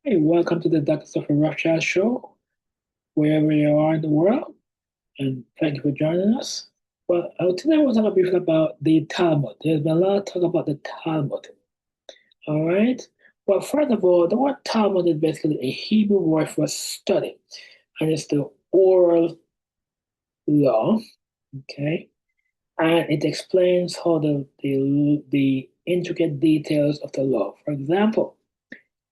Hey, welcome to the Dr. Sophia Rothschild show, wherever you are in the world, and thank you for joining us. Well, today we'll talk briefly about the Talmud. There's been a lot of talk about the Talmud. All right. Well, first of all, the word Talmud is basically a Hebrew word for study, and it's the oral law. Okay, and it explains how the intricate details of the law. For example,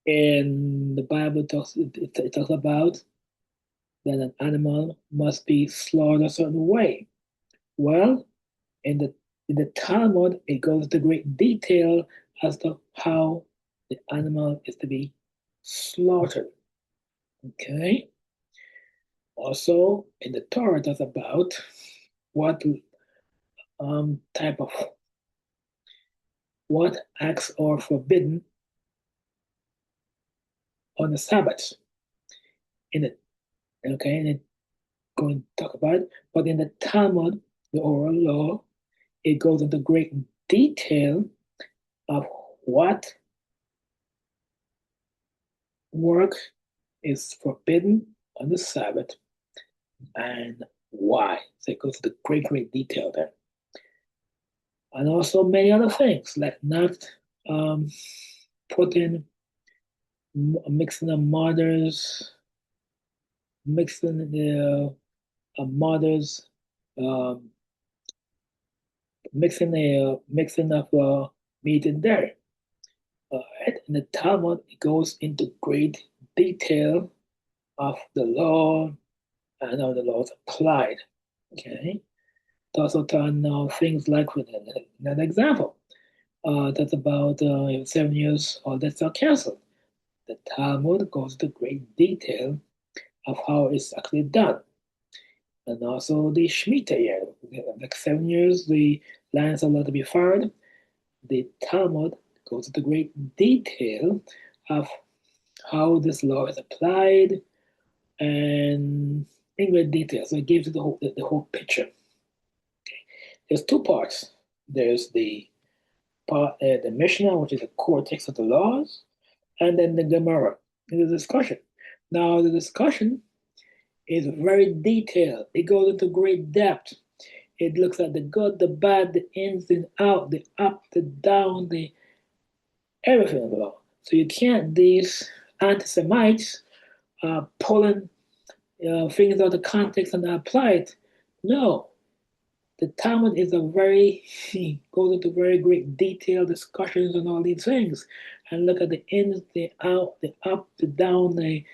in the Bible, it talks about that an animal must be slaughtered a certain way. Well, in the in the Talmud, it goes into great detail as to how the animal is to be slaughtered. Okay. Also, in the Torah, that's about what type of what acts are forbidden on the Sabbath. In it, okay, and it going to talk about it. But in the Talmud, the oral law, it goes into great detail of what work is forbidden on the Sabbath and why. So it goes into great, great detail there. And also many other things, like not um, putting, mixing the mothers, mixing the mothers, um, mixing of meat and dairy. Right? In the Talmud, it goes into great detail of the law and how the law is applied. Okay. It also turn things like with an example. That's about 7 years or that's are canceled. The Talmud goes into great detail of how it's actually done. And also the Shemitah year, like 7 years, the lands are allowed to be fired. The Talmud goes into great detail of how this law is applied and in great detail. So it gives you the whole picture. There's two parts. There's the Mishnah, which is the core text of the laws, and then the Gemara, the discussion. Now, the discussion is very detailed. It goes into great depth. It looks at the good, the bad, the ins and out, the up, the down, the everything of the law. So you can't these anti-Semites pulling things out of context and apply it. No, the Talmud is a very goes into very great detailed discussions on all these things, and look at the ins, the out, the up, the down, the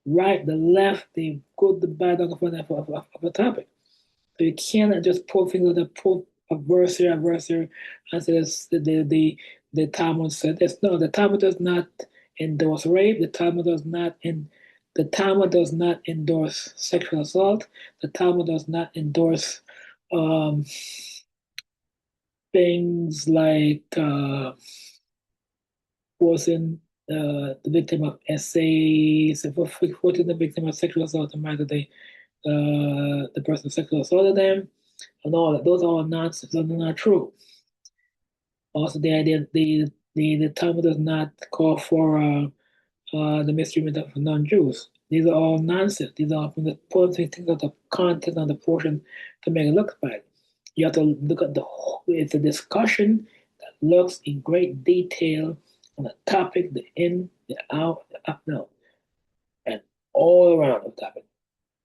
right, the left, the good, the bad of a topic. So you cannot just pull things out, pull a verse here, and say this, the Talmud said this. No, the Talmud does not endorse rape. The Talmud does not endorse sexual assault. The Talmud does not endorse um, things like forcing the victim of essays, forcing the victim of sexual assault to marry the person sexually assaulted them, and all that. Those are all nonsense. Those are not true. Also, the idea the Talmud does not call for the mistreatment of non-Jews. These are all nonsense. These are from the pulling things out of context and the portion to make it look bad. You have to look at the whole. It's a discussion that looks in great detail on the topic, the in, the out, the up, down, and all around the topic.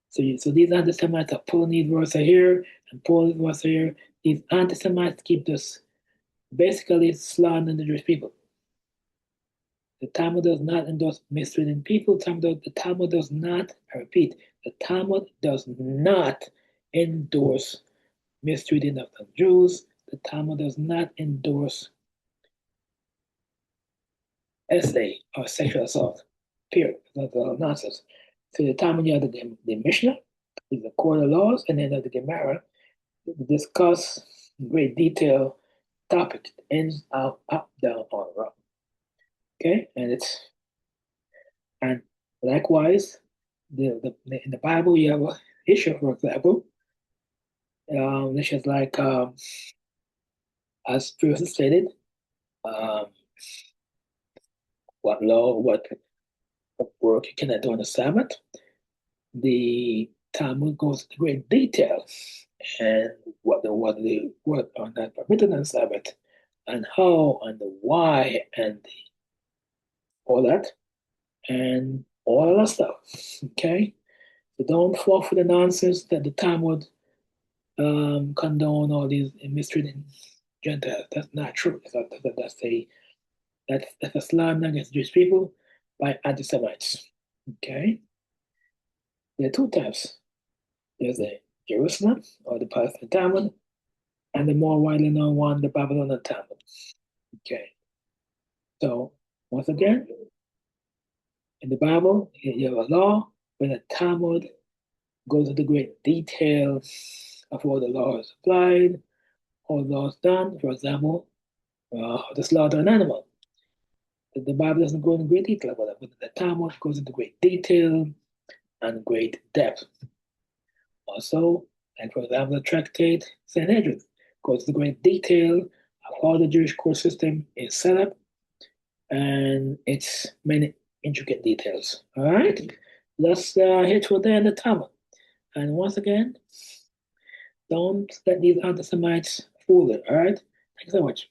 So these anti-Semites are pulling these verses here and pulling these verses here. These anti-Semites keep this basically slandering the Jewish people. The Talmud does not endorse mistreating people. The Talmud does not, I repeat, the Talmud does not endorse mistreating of the Jews. The Talmud does not endorse essay or sexual assault. Period. That's all nonsense. So the Talmud, you have the Mishnah, the core of laws, and then the Gemara to discuss in great detail topic ins, out, up, down, all around. Okay, and likewise, in the Bible you have an issue, for example, which is like as previously stated, um, what law, of work you cannot do on the Sabbath. The Talmud goes into great detail and what the work are not permitted on Sabbath, and how and the why and all that and all of that stuff. Okay, so don't fall for the nonsense that the Talmud condone all these mistreating Gentiles. That's not true. That's a slam against Jewish people by anti-Semites. Okay, there are two types. There's the Jerusalem or the Palestine Talmud, and the more widely known one, the Babylonian Talmud. Okay, so once again, in the Bible, you have a law, but the Talmud goes into great details of how the law is applied, how the law is done. For example, how to slaughter an animal. The Bible doesn't go into great detail about that, but the Talmud goes into great detail and great depth. Also, and for example, the tractate Sanhedrin goes into great detail of how the Jewish court system is set up and its many intricate details. All right, let's hit for the end of the Talmud. And once again, don't let these anti-Semites fool you. All right, thanks so much.